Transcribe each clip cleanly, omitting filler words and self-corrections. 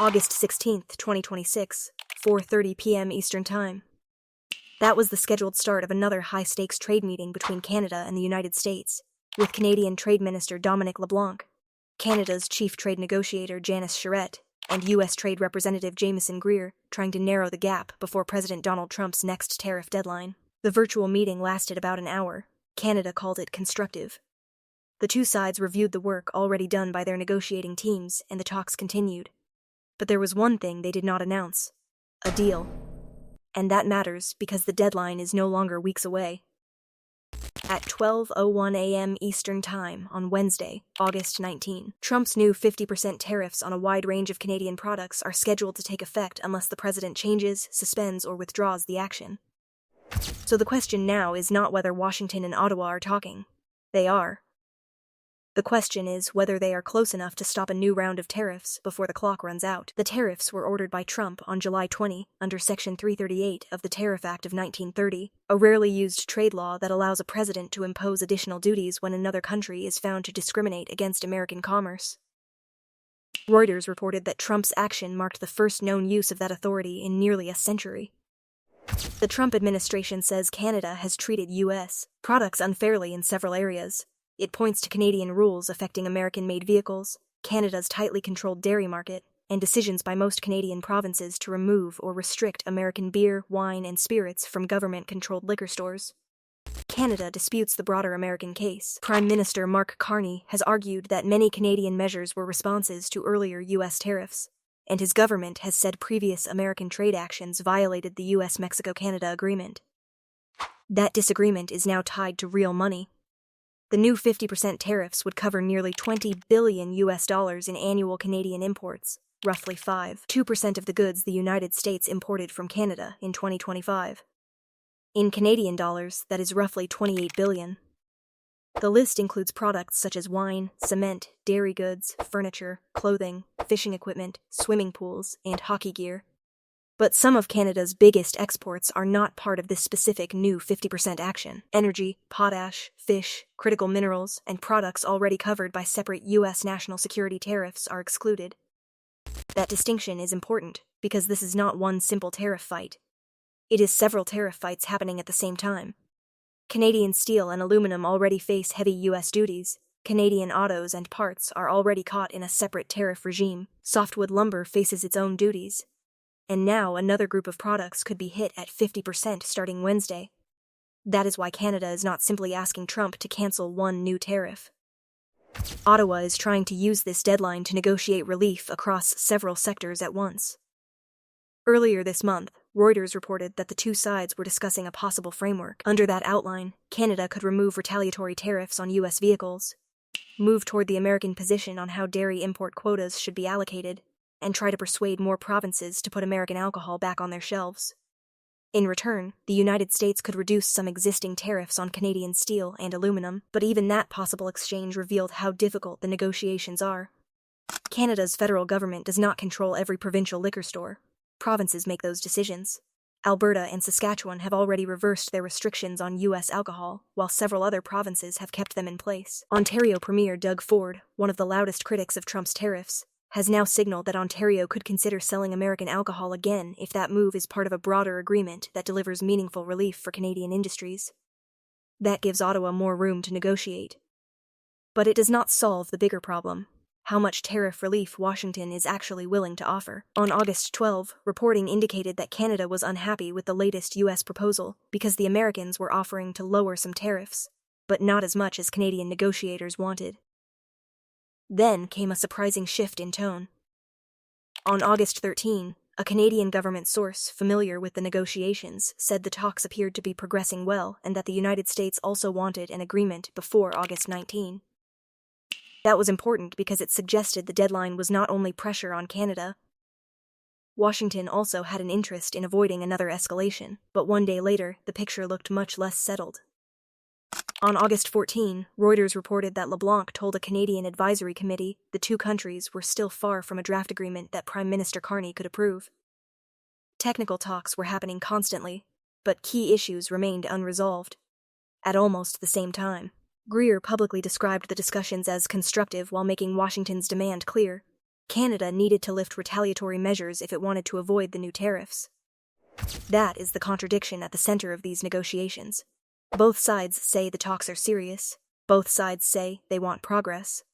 August 16th, 2026, 4:30 p.m. Eastern Time. That was the scheduled start of another high-stakes trade meeting between Canada and the United States, with Canadian Trade Minister Dominic LeBlanc, Canada's chief trade negotiator Janice Charette, and U.S. Trade Representative Jameson Greer trying to narrow the gap before President Donald Trump's next tariff deadline. The virtual meeting lasted about an hour. Canada called it constructive. The two sides reviewed the work already done by their negotiating teams, and the talks continued. But there was one thing they did not announce: a deal. And that matters because the deadline is no longer weeks away. At 12:01 a.m. Eastern Time on Wednesday, August 19, Trump's new 50% tariffs on a wide range of Canadian products are scheduled to take effect unless the president changes, suspends, or withdraws the action. So the question now is not whether Washington and Ottawa are talking. They are. The question is whether they are close enough to stop a new round of tariffs before the clock runs out. The tariffs were ordered by Trump on July 20 under Section 338 of the Tariff Act of 1930, a rarely used trade law that allows a president to impose additional duties when another country is found to discriminate against American commerce. Reuters reported that Trump's action marked the first known use of that authority in nearly a century. The Trump administration says Canada has treated U.S. products unfairly in several areas. It points to Canadian rules affecting American-made vehicles, Canada's tightly controlled dairy market, and decisions by most Canadian provinces to remove or restrict American beer, wine, and spirits from government-controlled liquor stores. Canada disputes the broader American case. Prime Minister Mark Carney has argued that many Canadian measures were responses to earlier U.S. tariffs, and his government has said previous American trade actions violated the U.S.-Mexico-Canada agreement. That disagreement is now tied to real money. The new 50% tariffs would cover nearly $20 billion in annual Canadian imports, roughly 2% of the goods the United States imported from Canada in 2025. In Canadian dollars, that is roughly $28 billion. The list includes products such as wine, cement, dairy goods, furniture, clothing, fishing equipment, swimming pools, and hockey gear. But some of Canada's biggest exports are not part of this specific new 50% action. Energy, potash, fish, critical minerals, and products already covered by separate U.S. national security tariffs are excluded. That distinction is important because this is not one simple tariff fight. It is several tariff fights happening at the same time. Canadian steel and aluminum already face heavy U.S. duties. Canadian autos and parts are already caught in a separate tariff regime. Softwood lumber faces its own duties. And now another group of products could be hit at 50% starting Wednesday. That is why Canada is not simply asking Trump to cancel one new tariff. Ottawa is trying to use this deadline to negotiate relief across several sectors at once. Earlier this month, Reuters reported that the two sides were discussing a possible framework. Under that outline, Canada could remove retaliatory tariffs on U.S. vehicles, move toward the American position on how dairy import quotas should be allocated, and try to persuade more provinces to put American alcohol back on their shelves. In return, the United States could reduce some existing tariffs on Canadian steel and aluminum, but even that possible exchange revealed how difficult the negotiations are. Canada's federal government does not control every provincial liquor store. Provinces make those decisions. Alberta and Saskatchewan have already reversed their restrictions on U.S. alcohol, while several other provinces have kept them in place. Ontario Premier Doug Ford, one of the loudest critics of Trump's tariffs, has now signaled that Ontario could consider selling American alcohol again if that move is part of a broader agreement that delivers meaningful relief for Canadian industries. That gives Ottawa more room to negotiate. But it does not solve the bigger problem: how much tariff relief Washington is actually willing to offer. On August 12, reporting indicated that Canada was unhappy with the latest U.S. proposal because the Americans were offering to lower some tariffs, but not as much as Canadian negotiators wanted. Then came a surprising shift in tone. On August 13, a Canadian government source familiar with the negotiations said the talks appeared to be progressing well and that the United States also wanted an agreement before August 19. That was important because it suggested the deadline was not only pressure on Canada. Washington also had an interest in avoiding another escalation, but one day later, the picture looked much less settled. On August 14, Reuters reported that LeBlanc told a Canadian advisory committee the two countries were still far from a draft agreement that Prime Minister Carney could approve. Technical talks were happening constantly, but key issues remained unresolved. At almost the same time, Greer publicly described the discussions as constructive while making Washington's demand clear. Canada needed to lift retaliatory measures if it wanted to avoid the new tariffs. That is the contradiction at the center of these negotiations. Both sides say the talks are serious. Both sides say they want progress.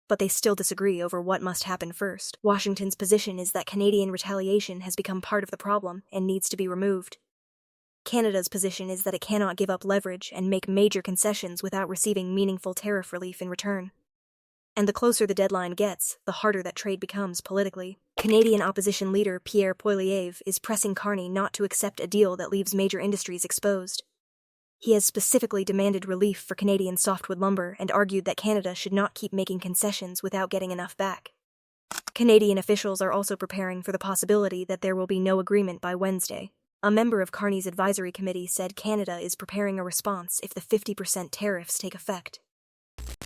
But they still disagree over what must happen first. Washington's position is that Canadian retaliation has become part of the problem and needs to be removed. Canada's position is that it cannot give up leverage and make major concessions without receiving meaningful tariff relief in return. And the closer the deadline gets, the harder that trade becomes politically. Canadian opposition leader Pierre Poilievre is pressing Carney not to accept a deal that leaves major industries exposed. He has specifically demanded relief for Canadian softwood lumber and argued that Canada should not keep making concessions without getting enough back. Canadian officials are also preparing for the possibility that there will be no agreement by Wednesday. A member of Carney's advisory committee said Canada is preparing a response if the 50% tariffs take effect.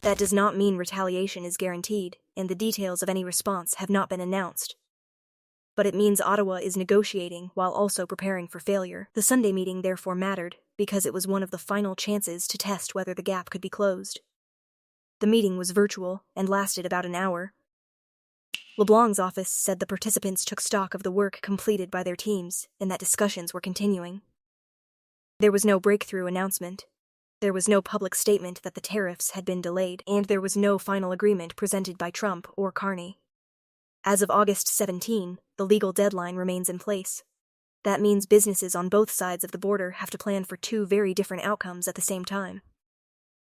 That does not mean retaliation is guaranteed, and the details of any response have not been announced. But it means Ottawa is negotiating while also preparing for failure. The Sunday meeting therefore mattered, because it was one of the final chances to test whether the gap could be closed. The meeting was virtual and lasted about an hour. LeBlanc's office said the participants took stock of the work completed by their teams and that discussions were continuing. There was no breakthrough announcement. There was no public statement that the tariffs had been delayed, and there was no final agreement presented by Trump or Carney. As of August 17, the legal deadline remains in place. That means businesses on both sides of the border have to plan for two very different outcomes at the same time.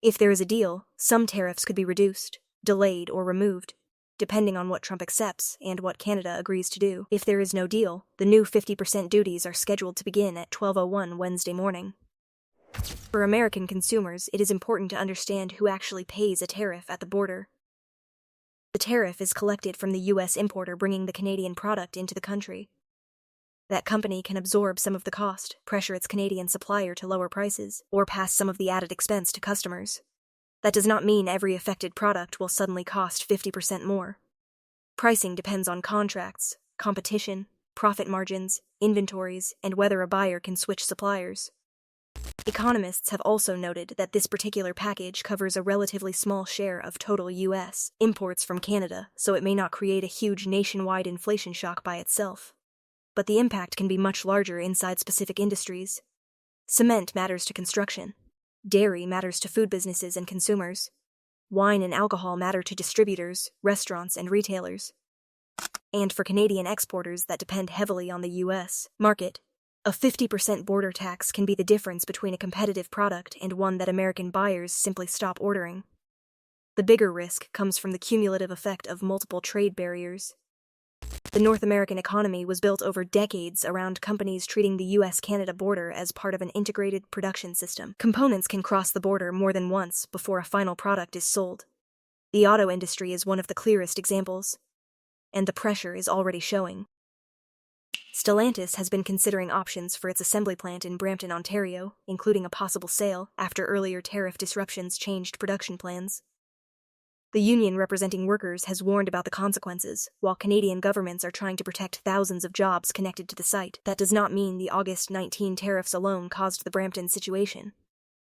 If there is a deal, some tariffs could be reduced, delayed, or removed, depending on what Trump accepts and what Canada agrees to do. If there is no deal, the new 50% duties are scheduled to begin at 12:01 Wednesday morning. For American consumers, it is important to understand who actually pays a tariff at the border. The tariff is collected from the U.S. importer bringing the Canadian product into the country. That company can absorb some of the cost, pressure its Canadian supplier to lower prices, or pass some of the added expense to customers. That does not mean every affected product will suddenly cost 50% more. Pricing depends on contracts, competition, profit margins, inventories, and whether a buyer can switch suppliers. Economists have also noted that this particular package covers a relatively small share of total U.S. imports from Canada, so it may not create a huge nationwide inflation shock by itself. But the impact can be much larger inside specific industries. Cement matters to construction. Dairy matters to food businesses and consumers. Wine and alcohol matter to distributors, restaurants, and retailers. And for Canadian exporters that depend heavily on the U.S. market, a 50% border tax can be the difference between a competitive product and one that American buyers simply stop ordering. The bigger risk comes from the cumulative effect of multiple trade barriers. The North American economy was built over decades around companies treating the U.S.-Canada border as part of an integrated production system. Components can cross the border more than once before a final product is sold. The auto industry is one of the clearest examples, and the pressure is already showing. Stellantis has been considering options for its assembly plant in Brampton, Ontario, including a possible sale after earlier tariff disruptions changed production plans. The union representing workers has warned about the consequences, while Canadian governments are trying to protect thousands of jobs connected to the site. That does not mean the August 19 tariffs alone caused the Brampton situation.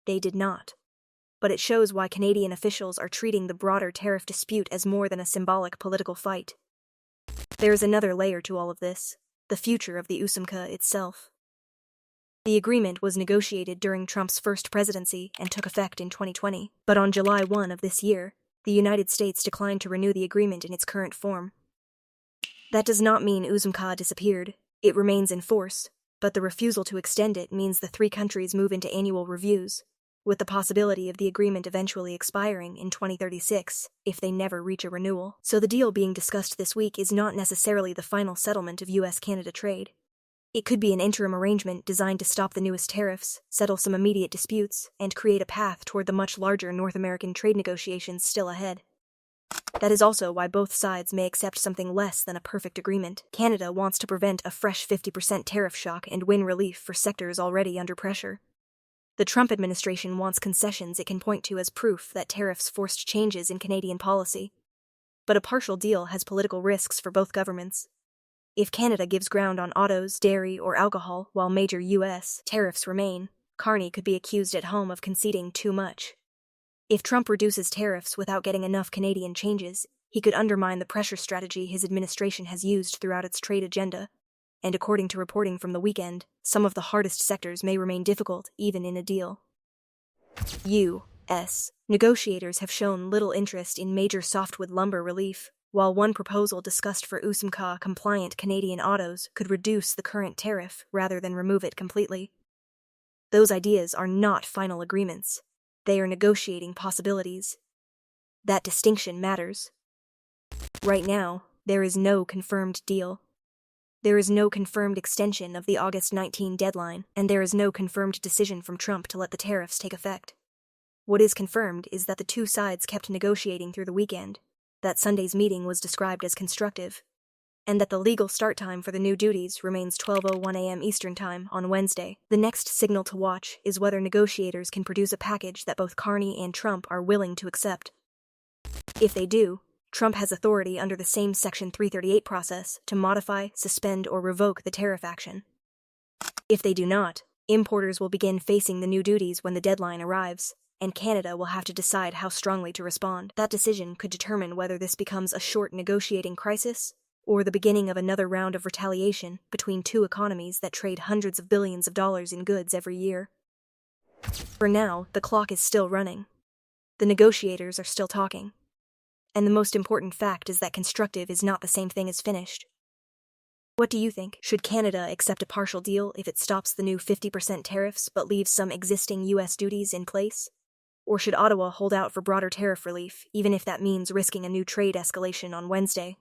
They did not. But it shows why Canadian officials are treating the broader tariff dispute as more than a symbolic political fight. There is another layer to all of this: the future of the USMCA itself. The agreement was negotiated during Trump's first presidency and took effect in 2020, but on July 1 of this year, the United States declined to renew the agreement in its current form. That does not mean USMCA disappeared. It remains in force, but the refusal to extend it means the three countries move into annual reviews, with the possibility of the agreement eventually expiring in 2036 if they never reach a renewal. So the deal being discussed this week is not necessarily the final settlement of U.S.-Canada trade. It could be an interim arrangement designed to stop the newest tariffs, settle some immediate disputes, and create a path toward the much larger North American trade negotiations still ahead. That is also why both sides may accept something less than a perfect agreement. Canada wants to prevent a fresh 50% tariff shock and win relief for sectors already under pressure. The Trump administration wants concessions it can point to as proof that tariffs forced changes in Canadian policy. But a partial deal has political risks for both governments. If Canada gives ground on autos, dairy, or alcohol while major U.S. tariffs remain, Carney could be accused at home of conceding too much. If Trump reduces tariffs without getting enough Canadian changes, he could undermine the pressure strategy his administration has used throughout its trade agenda, and according to reporting from the weekend, some of the hardest sectors may remain difficult even in a deal. U.S. negotiators have shown little interest in major softwood lumber relief, while one proposal discussed for USMCA-compliant Canadian autos could reduce the current tariff rather than remove it completely. Those ideas are not final agreements. They are negotiating possibilities. That distinction matters. Right now, there is no confirmed deal. There is no confirmed extension of the August 19 deadline, and there is no confirmed decision from Trump to let the tariffs take effect. What is confirmed is that the two sides kept negotiating through the weekend, that Sunday's meeting was described as constructive, and that the legal start time for the new duties remains 12:01 a.m. Eastern Time on Wednesday. The next signal to watch is whether negotiators can produce a package that both Carney and Trump are willing to accept. If they do, Trump has authority under the same Section 338 process to modify, suspend, or revoke the tariff action. If they do not, importers will begin facing the new duties when the deadline arrives, and Canada will have to decide how strongly to respond. That decision could determine whether this becomes a short negotiating crisis or the beginning of another round of retaliation between two economies that trade hundreds of billions of dollars in goods every year. For now, the clock is still running. The negotiators are still talking. And the most important fact is that constructive is not the same thing as finished. What do you think? Should Canada accept a partial deal if it stops the new 50% tariffs but leaves some existing U.S. duties in place? Or should Ottawa hold out for broader tariff relief, even if that means risking a new trade escalation on Wednesday?